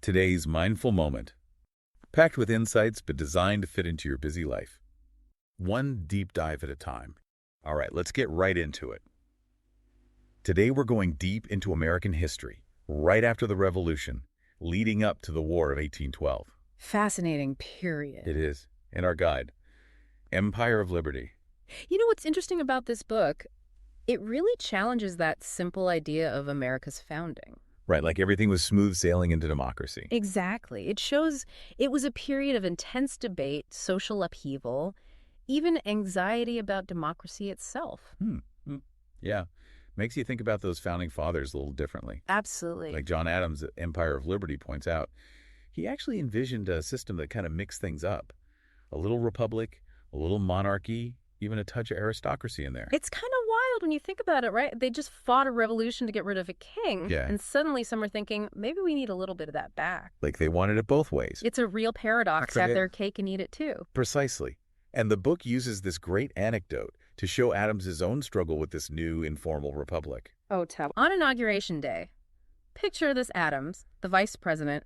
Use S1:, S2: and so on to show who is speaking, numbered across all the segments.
S1: Today's mindful moment, packed with insights but designed to fit into your busy life. One deep dive at a time. All right, let's get right into it. Today we're going deep into American history, right after the Revolution, leading up to the War of 1812.
S2: Fascinating period.
S1: It is, in our guide, Empire of Liberty.
S2: You know what's interesting about this book? It really challenges that simple idea of America's founding.
S1: Right, like everything was smooth sailing into democracy.
S2: Exactly. It shows it was a period of intense debate, social upheaval, even anxiety about democracy itself.
S1: Yeah, makes you think about those founding fathers a little differently.
S2: Absolutely.
S1: Like John Adams' Empire of Liberty points out, he actually envisioned a system that kind of mixed things up. A little republic, a little monarchy, even a touch of aristocracy in there.
S2: It's kind of wild when you think about it, right? They just fought a revolution to get rid of a king.
S1: Yeah.
S2: And suddenly some are thinking, maybe we need a little bit of that back.
S1: Like they wanted it both ways.
S2: It's a real paradox. Have their cake and eat it too.
S1: Precisely. And the book uses this great anecdote to show Adams' own struggle with this new informal republic.
S2: Oh, tell. On Inauguration Day, picture this Adams, the vice president,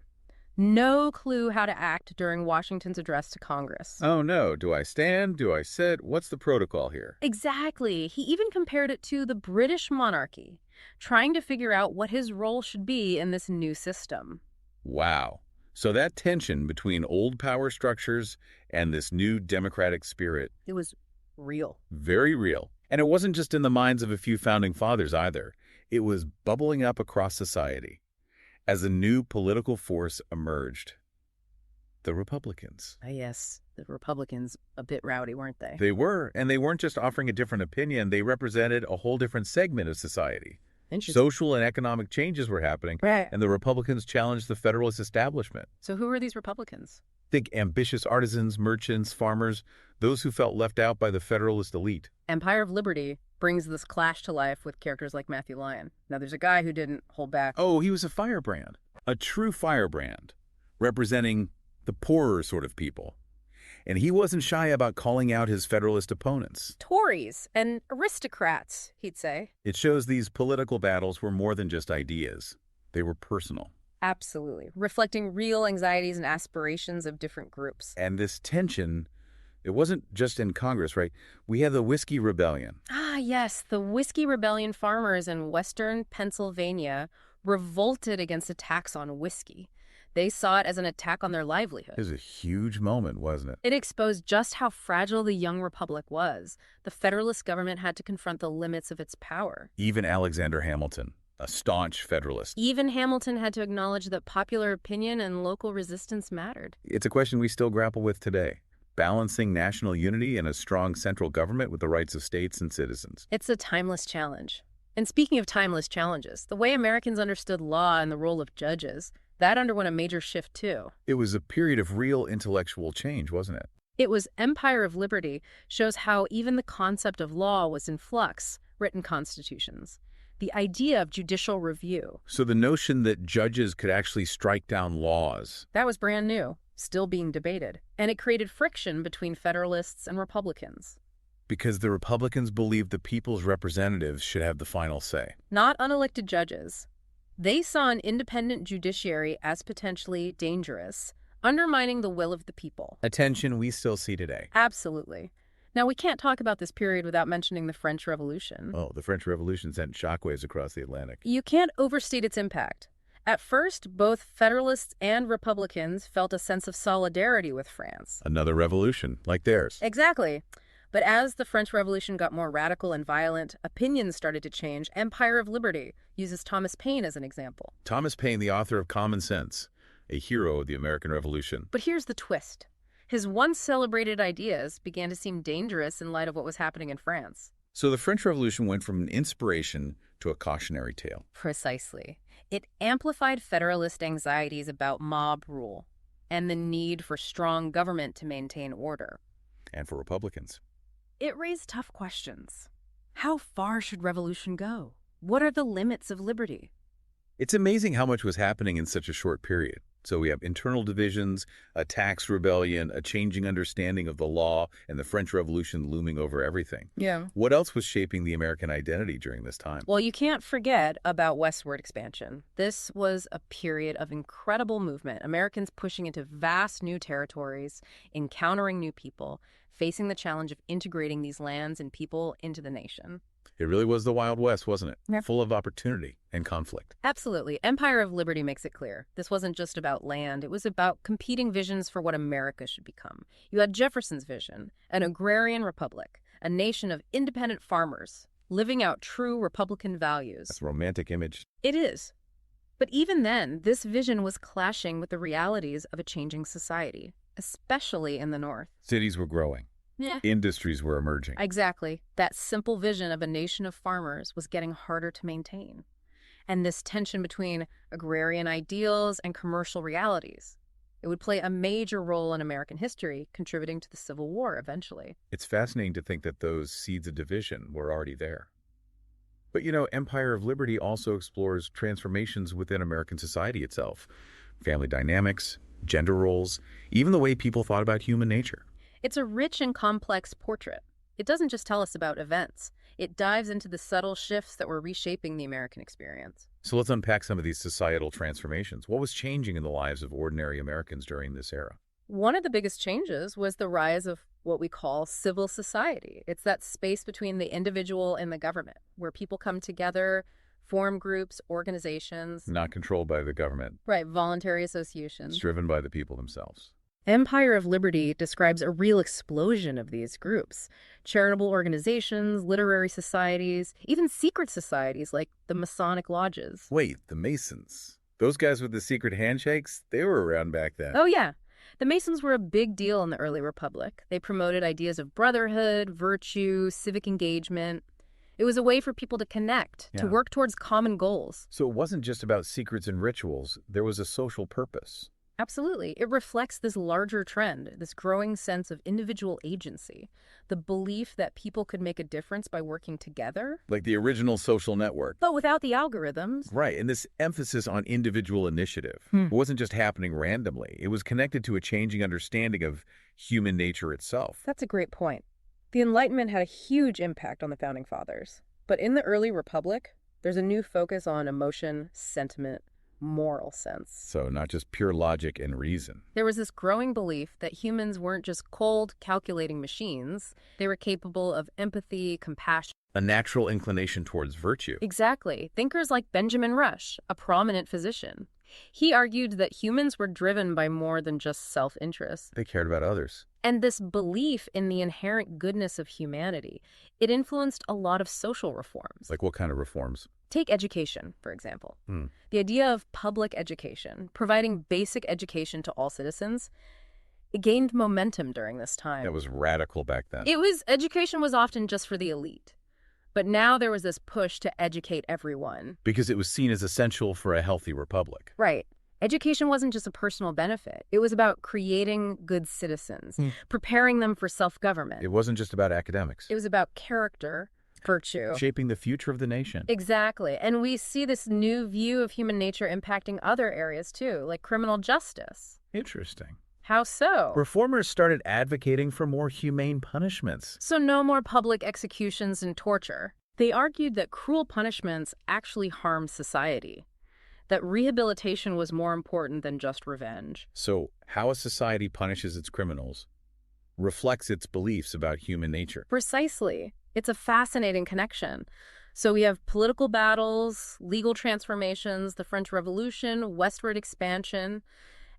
S2: no clue how to act during Washington's address to Congress.
S1: Oh no, do I stand? Do I sit? What's the protocol here?
S2: Exactly. He even compared it to the British monarchy, trying to figure out what his role should be in this new system.
S1: Wow. So that tension between old power structures and this new democratic spirit.
S2: It was real.
S1: Very real. And it wasn't just in the minds of a few founding fathers either. It was bubbling up across society as a new political force emerged. The Republicans.
S2: Yes, the Republicans, a bit rowdy, weren't they?
S1: They were, and they weren't just offering a different opinion. They represented a whole different segment of society. Social and economic changes were happening,
S2: Right.
S1: and the Republicans challenged the Federalist establishment.
S2: So who are these Republicans?
S1: Think ambitious artisans, merchants, farmers, those who felt left out by the Federalist elite.
S2: Empire of Liberty brings this clash to life with characters like Matthew Lyon. Now, there's a guy who didn't hold back.
S1: Oh, he was a firebrand, a true firebrand, representing the poorer sort of people. And he wasn't shy about calling out his Federalist opponents.
S2: Tories and aristocrats, he'd say.
S1: It shows these political battles were more than just ideas. They were personal.
S2: Absolutely. Reflecting real anxieties and aspirations of different groups.
S1: And this tension, it wasn't just in Congress, right? We had the Whiskey Rebellion.
S2: Ah, yes. The Whiskey Rebellion farmers in western Pennsylvania revolted against a tax on whiskey. They saw it as an attack on their livelihood.
S1: It was a huge moment, wasn't it?
S2: It exposed just how fragile the young republic was. The Federalist government had to confront the limits of its power.
S1: Even Alexander Hamilton, a staunch Federalist.
S2: Even Hamilton had to acknowledge that popular opinion and local resistance mattered.
S1: It's a question we still grapple with today, balancing national unity and a strong central government with the rights of states and citizens.
S2: It's a timeless challenge. And speaking of timeless challenges, the way Americans understood law and the role of judges, that underwent a major shift too.
S1: It was a period of real intellectual change, wasn't it?
S2: It was Empire of Liberty shows how even the concept of law was in flux, written constitutions. The idea of judicial review.
S1: So the notion that judges could actually strike down laws.
S2: That was brand new, still being debated. And it created friction between Federalists and Republicans.
S1: Because the Republicans believed the people's representatives should have the final say.
S2: Not unelected judges. They saw an independent judiciary as potentially dangerous, undermining the will of the people.
S1: A tension we still see today.
S2: Absolutely. Now, we can't talk about this period without mentioning the French Revolution.
S1: Oh, the French Revolution sent shockwaves across the Atlantic.
S2: You can't overstate its impact. At first, both Federalists and Republicans felt a sense of solidarity with France.
S1: Another revolution, like theirs.
S2: Exactly. But as the French Revolution got more radical and violent, opinions started to change. Empire of Liberty uses Thomas Paine as an example.
S1: Thomas Paine, the author of Common Sense, a hero of the American Revolution.
S2: But here's the twist. His once celebrated ideas began to seem dangerous in light of what was happening in France.
S1: So the French Revolution went from an inspiration to a cautionary tale.
S2: Precisely. It amplified Federalist anxieties about mob rule and the need for strong government to maintain order.
S1: And for Republicans.
S2: It raised tough questions. How far should revolution go? What are the limits of liberty?
S1: It's amazing how much was happening in such a short period. So we have internal divisions, a tax rebellion, a changing understanding of the law, and the French Revolution looming over everything.
S2: Yeah.
S1: What else was shaping the American identity during this time?
S2: Well, you can't forget about westward expansion. This was a period of incredible movement, Americans pushing into vast new territories, encountering new people, facing the challenge of integrating these lands and people into the nation.
S1: It really was the Wild West, wasn't it?
S2: Yeah.
S1: Full of opportunity and conflict.
S2: Absolutely. Empire of Liberty makes it clear. This wasn't just about land. It was about competing visions for what America should become. You had Jefferson's vision, an agrarian republic, a nation of independent farmers, living out true Republican values.
S1: That's a romantic image.
S2: It is. But even then, this vision was clashing with the realities of a changing society, especially in the North.
S1: Cities were growing.
S2: Yeah.
S1: Industries were emerging.
S2: Exactly. That simple vision of a nation of farmers was getting harder to maintain. And this tension between agrarian ideals and commercial realities, it would play a major role in American history, contributing to the Civil War eventually.
S1: It's fascinating to think that those seeds of division were already there. But Empire of Liberty also explores transformations within American society itself. Family dynamics, gender roles, even the way people thought about human nature.
S2: It's a rich and complex portrait. It doesn't just tell us about events. It dives into the subtle shifts that were reshaping the American experience.
S1: So let's unpack some of these societal transformations. What was changing in the lives of ordinary Americans during this era?
S2: One of the biggest changes was the rise of what we call civil society. It's that space between the individual and the government, where people come together, form groups, organizations.
S1: Not controlled by the government.
S2: Right, voluntary associations.
S1: It's driven by the people themselves.
S2: Empire of Liberty describes a real explosion of these groups. Charitable organizations, literary societies, even secret societies like the Masonic lodges.
S1: Wait, the Masons. Those guys with the secret handshakes? They were around back then.
S2: Oh, yeah. The Masons were a big deal in the early republic. They promoted ideas of brotherhood, virtue, civic engagement. It was a way for people to connect, to work towards common goals.
S1: So it wasn't just about secrets and rituals. There was a social purpose.
S2: Absolutely. It reflects this larger trend, this growing sense of individual agency, the belief that people could make a difference by working together.
S1: Like the original social network.
S2: But without the algorithms.
S1: Right, and this emphasis on individual initiative. It wasn't just happening randomly. It was connected to a changing understanding of human nature itself.
S2: That's a great point. The Enlightenment had a huge impact on the Founding Fathers. But in the early republic, there's a new focus on emotion, sentiment, moral sense.
S1: So not just pure logic and reason.
S2: There was this growing belief that humans weren't just cold, calculating machines. They were capable of empathy, compassion.
S1: A natural inclination towards virtue.
S2: Exactly. Thinkers like Benjamin Rush, a prominent physician. He argued that humans were driven by more than just self-interest.
S1: They cared about others.
S2: And this belief in the inherent goodness of humanity, it influenced a lot of social reforms.
S1: Like what kind of reforms?
S2: Take education, for example. The idea of public education, providing basic education to all citizens, it gained momentum during this time.
S1: That was radical back then.
S2: Education was often just for the elite. But now there was this push to educate everyone.
S1: Because it was seen as essential for a healthy republic.
S2: Right. Education wasn't just a personal benefit. It was about creating good citizens, preparing them for self-government.
S1: It wasn't just about academics.
S2: It was about character, virtue.
S1: Shaping the future of the nation.
S2: Exactly. And we see this new view of human nature impacting other areas too, like criminal justice.
S1: Interesting.
S2: How so?
S1: Reformers started advocating for more humane punishments.
S2: So no more public executions and torture. They argued that cruel punishments actually harm society, that rehabilitation was more important than just revenge.
S1: So how a society punishes its criminals reflects its beliefs about human nature.
S2: Precisely. It's a fascinating connection. So we have political battles, legal transformations, the French Revolution, westward expansion,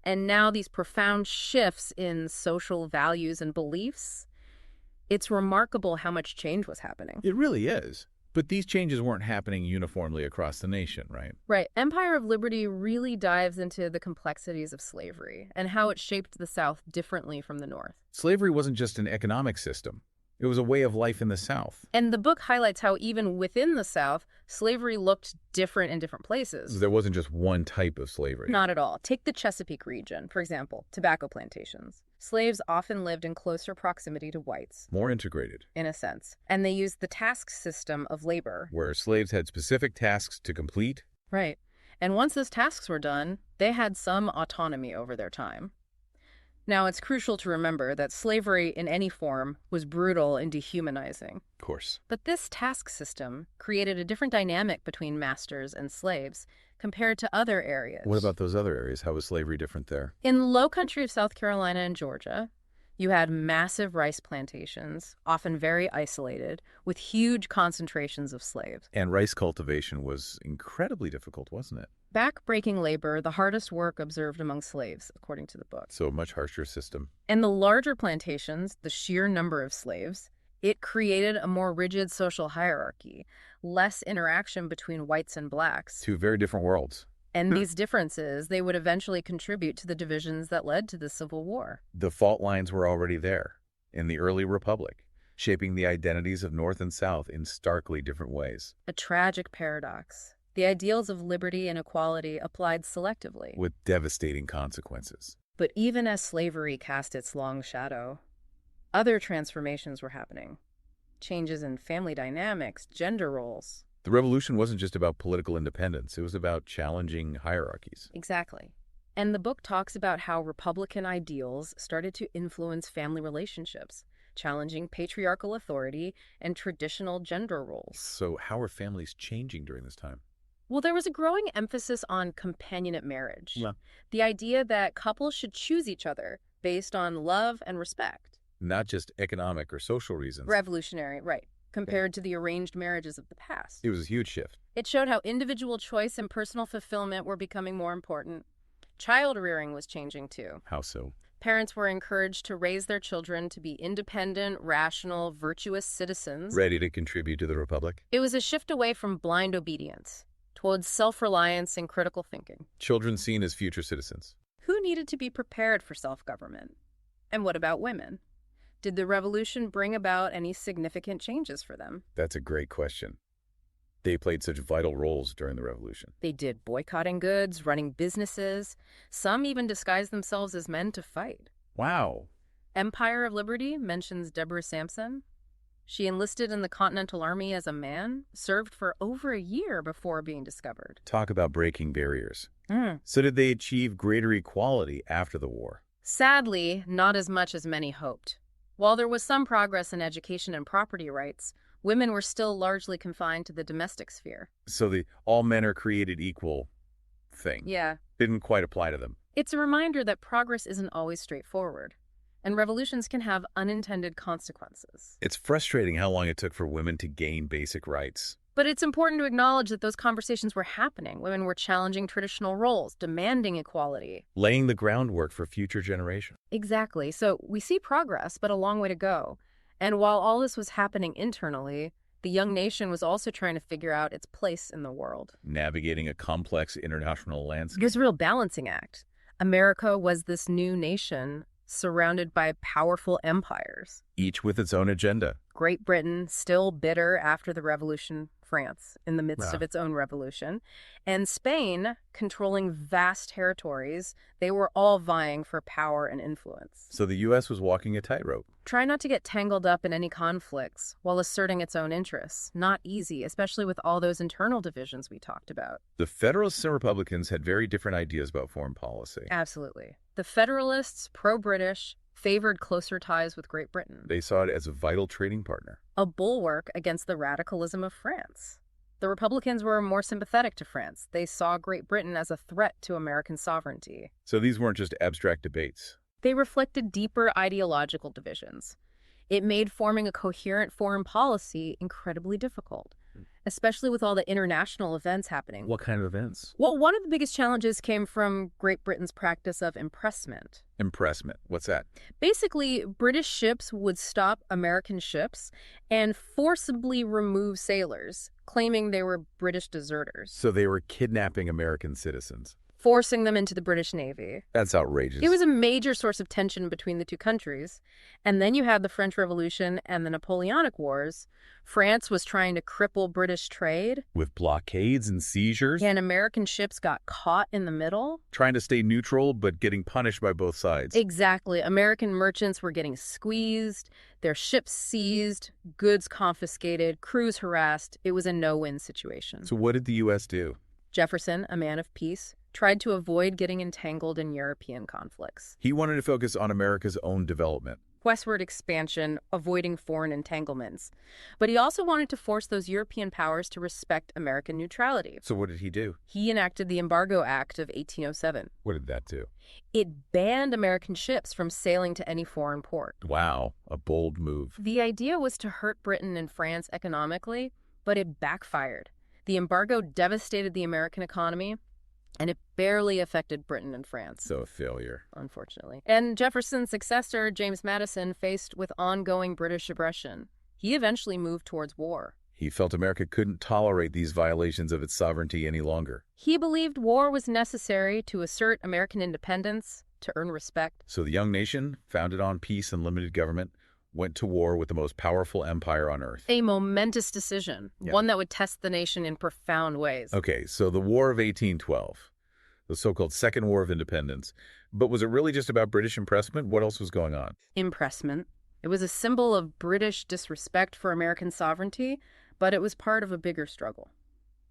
S2: and now these profound shifts in social values and beliefs. It's remarkable how much change was happening.
S1: It really is. But these changes weren't happening uniformly across the nation, right?
S2: Right. Empire of Liberty really dives into the complexities of slavery and how it shaped the South differently from the North.
S1: Slavery wasn't just an economic system. It was a way of life in the South.
S2: And the book highlights how even within the South, slavery looked different in different places.
S1: There wasn't just one type of slavery.
S2: Not at all. Take the Chesapeake region, for example, tobacco plantations. Slaves often lived in closer proximity to whites.
S1: More integrated.
S2: In a sense. And they used the task system of labor.
S1: Where slaves had specific tasks to complete.
S2: Right. And once those tasks were done, they had some autonomy over their time. Now, it's crucial to remember that slavery in any form was brutal and dehumanizing.
S1: Of course.
S2: But this task system created a different dynamic between masters and slaves compared to other areas.
S1: What about those other areas? How was slavery different there?
S2: In the low country of South Carolina and Georgia, you had massive rice plantations, often very isolated, with huge concentrations of slaves.
S1: And rice cultivation was incredibly difficult, wasn't it?
S2: Back-breaking labor, the hardest work observed among slaves, according to the book.
S1: So a much harsher system.
S2: And the larger plantations, the sheer number of slaves, it created a more rigid social hierarchy, less interaction between whites and blacks.
S1: Two very different worlds.
S2: And these differences, they would eventually contribute to the divisions that led to the Civil War.
S1: The fault lines were already there in the early republic, shaping the identities of North and South in starkly different ways.
S2: A tragic paradox. The ideals of liberty and equality applied selectively.
S1: With devastating consequences.
S2: But even as slavery cast its long shadow, other transformations were happening. Changes in family dynamics, gender roles.
S1: The revolution wasn't just about political independence. It was about challenging hierarchies.
S2: Exactly. And the book talks about how Republican ideals started to influence family relationships, challenging patriarchal authority and traditional gender roles.
S1: So how are families changing during this time?
S2: Well, there was a growing emphasis on companionate marriage.
S1: Yeah.
S2: The idea that couples should choose each other based on love and respect.
S1: Not just economic or social reasons.
S2: Revolutionary, right, compared to the arranged marriages of the past.
S1: It was a huge shift.
S2: It showed how individual choice and personal fulfillment were becoming more important. Child rearing was changing too.
S1: How so?
S2: Parents were encouraged to raise their children to be independent, rational, virtuous citizens.
S1: Ready to contribute to the republic?
S2: It was a shift away from blind obedience towards self-reliance and critical thinking.
S1: Children seen as future citizens.
S2: Who needed to be prepared for self-government? And what about women? Did the revolution bring about any significant changes for them?
S1: That's a great question. They played such vital roles during the revolution.
S2: They did boycotting goods, running businesses. Some even disguised themselves as men to fight.
S1: Wow.
S2: Empire of Liberty mentions Deborah Sampson. She enlisted in the Continental Army as a man, served for over a year before being discovered.
S1: Talk about breaking barriers. So did they achieve greater equality after the war?
S2: Sadly, not as much as many hoped. While there was some progress in education and property rights, women were still largely confined to the domestic sphere.
S1: So the all men are created equal thing
S2: Yeah.
S1: didn't quite apply to them.
S2: It's a reminder that progress isn't always straightforward, and revolutions can have unintended consequences.
S1: It's frustrating how long it took for women to gain basic rights.
S2: But it's important to acknowledge that those conversations were happening. Women were challenging traditional roles, demanding equality.
S1: Laying the groundwork for future generations.
S2: Exactly. So we see progress, but a long way to go. And while all this was happening internally, the young nation was also trying to figure out its place in the world.
S1: Navigating a complex international landscape.
S2: It was a real balancing act. America was this new nation surrounded by powerful empires.
S1: Each with its own agenda.
S2: Great Britain, still bitter after the revolution, France, in the midst of its own revolution, and Spain, controlling vast territories. They were all vying for power and influence.
S1: So the U.S. was walking a tightrope.
S2: Try not to get tangled up in any conflicts while asserting its own interests. Not easy, especially with all those internal divisions we talked about.
S1: The Federalists and Republicans had very different ideas about foreign policy.
S2: Absolutely. The Federalists, pro-British, favored closer ties with Great Britain.
S1: They saw it as a vital trading partner.
S2: A bulwark against the radicalism of France. The Republicans were more sympathetic to France. They saw Great Britain as a threat to American sovereignty.
S1: So these weren't just abstract debates.
S2: They reflected deeper ideological divisions. It made forming a coherent foreign policy incredibly difficult, especially with all the international events happening.
S1: What kind of events?
S2: Well, one of the biggest challenges came from Great Britain's practice of impressment.
S1: Impressment. What's that?
S2: Basically, British ships would stop American ships and forcibly remove sailors, claiming they were British deserters,
S1: So they were kidnapping American citizens.
S2: forcing them into the British Navy.
S1: That's outrageous.
S2: It was a major source of tension between the two countries. And then you had the French Revolution and the Napoleonic Wars. France was trying to cripple British trade,
S1: With blockades and seizures.
S2: and American ships got caught in the middle.
S1: Trying to stay neutral, but getting punished by both sides.
S2: Exactly. American merchants were getting squeezed, their ships seized, goods confiscated, crews harassed. It was a no-win situation.
S1: So what did the U.S. do?
S2: Jefferson, a man of peace, tried to avoid getting entangled in European conflicts.
S1: He wanted to focus on America's own development.
S2: Westward expansion, avoiding foreign entanglements. But he also wanted to force those European powers to respect American neutrality.
S1: So what did he do?
S2: He enacted the Embargo Act of 1807.
S1: What did that do?
S2: It banned American ships from sailing to any foreign port.
S1: Wow, a bold move.
S2: The idea was to hurt Britain and France economically, but it backfired. The embargo devastated the American economy, and it barely affected Britain and France.
S1: So a failure.
S2: Unfortunately. And Jefferson's successor, James Madison, faced with ongoing British aggression. He eventually moved towards war.
S1: He felt America couldn't tolerate these violations of its sovereignty any longer.
S2: He believed war was necessary to assert American independence, to earn respect.
S1: So the young nation, founded on peace and limited government, went to war with the most powerful empire on earth.
S2: A momentous decision, one that would test the nation in profound ways.
S1: Okay, so the War of 1812, the so-called Second War of Independence. But was it really just about British impressment? What else was going on?
S2: Impressment. It was a symbol of British disrespect for American sovereignty, but it was part of a bigger struggle.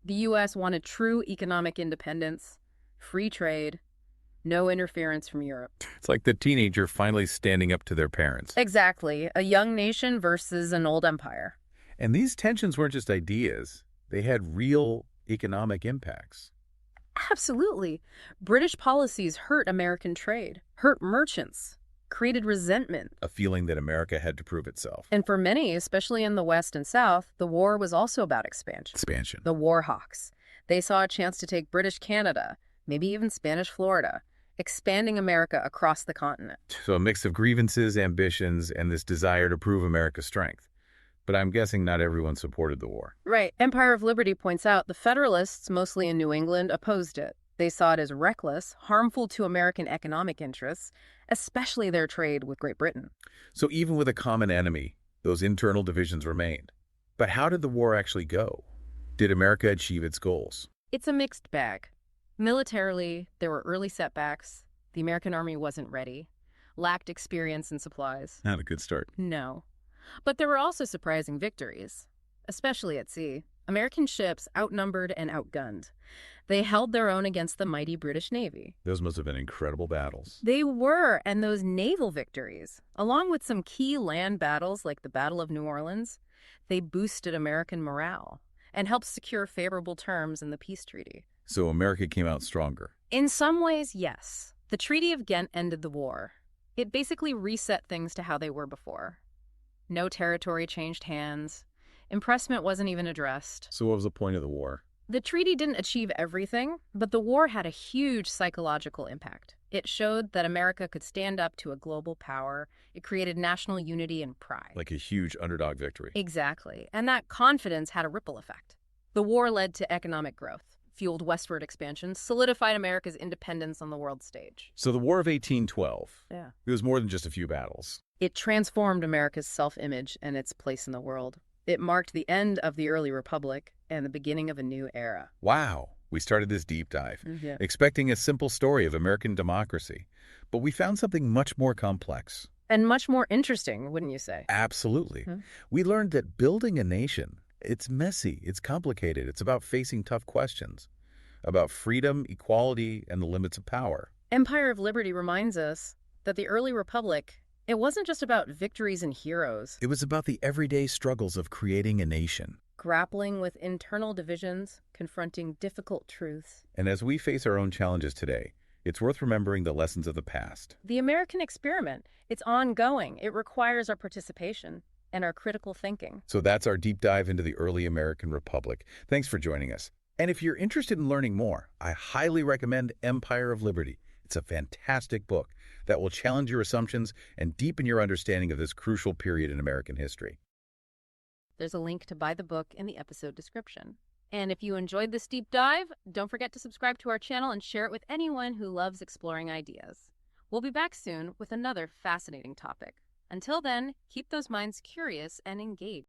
S2: The U.S. wanted true economic independence, free trade, no interference from Europe.
S1: It's like the teenager finally standing up to their parents.
S2: Exactly. A young nation versus an old empire.
S1: And these tensions weren't just ideas. They had real economic impacts.
S2: Absolutely. British policies hurt American trade, hurt merchants, created resentment.
S1: A feeling that America had to prove itself.
S2: And for many, especially in the West and South, the war was also about expansion.
S1: Expansion.
S2: The war hawks. They saw a chance to take British Canada, maybe even Spanish Florida, expanding America across the continent.
S1: So a mix of grievances, ambitions, and this desire to prove America's strength. But I'm guessing not everyone supported the war.
S2: Right. Empire of Liberty points out the Federalists, mostly in New England, opposed it. They saw it as reckless, harmful to American economic interests, especially their trade with Great Britain.
S1: So even with a common enemy, those internal divisions remained. But how did the war actually go? Did America achieve its goals?
S2: It's a mixed bag. Militarily, there were early setbacks. The American army wasn't ready, lacked experience and supplies.
S1: Not a good start.
S2: No. But there were also surprising victories, especially at sea. American ships outnumbered and outgunned. They held their own against the mighty British Navy.
S1: Those must have been incredible battles.
S2: They were, and those naval victories, along with some key land battles like the Battle of New Orleans, they boosted American morale and helped secure favorable terms in the peace treaty.
S1: So America came out stronger.
S2: In some ways, yes. The Treaty of Ghent ended the war. It basically reset things to how they were before. No territory changed hands. Impressment wasn't even addressed.
S1: So what was the point of the war?
S2: The treaty didn't achieve everything, but the war had a huge psychological impact. It showed that America could stand up to a global power. It created national unity and pride.
S1: Like a huge underdog victory.
S2: Exactly. And that confidence had a ripple effect. The war led to economic growth, fueled westward expansion, solidified America's independence on the world stage.
S1: So the War of 1812,
S2: Yeah.
S1: it was more than just a few battles.
S2: It transformed America's self-image and its place in the world. It marked the end of the early republic and the beginning of a new era.
S1: Wow. We started this deep dive,
S2: Yeah.
S1: expecting a simple story of American democracy. But we found something much more complex.
S2: And much more interesting, wouldn't you say?
S1: Absolutely.
S2: Hmm.
S1: We learned that building a nation, it's messy, it's complicated, it's about facing tough questions, about freedom, equality, and the limits of power.
S2: Empire of Liberty reminds us that the early republic, it wasn't just about victories and heroes.
S1: It was about the everyday struggles of creating a nation.
S2: Grappling with internal divisions, confronting difficult truths.
S1: And as we face our own challenges today, it's worth remembering the lessons of the past.
S2: The American experiment, it's ongoing. It requires our participation and our critical thinking.
S1: So that's our deep dive into the early American Republic. Thanks for joining us. And if you're interested in learning more, I highly recommend Empire of Liberty. It's a fantastic book that will challenge your assumptions and deepen your understanding of this crucial period in American history.
S2: There's a link to buy the book in the episode description. And if you enjoyed this deep dive, don't forget to subscribe to our channel and share it with anyone who loves exploring ideas. We'll be back soon with another fascinating topic. Until then, keep those minds curious and engaged.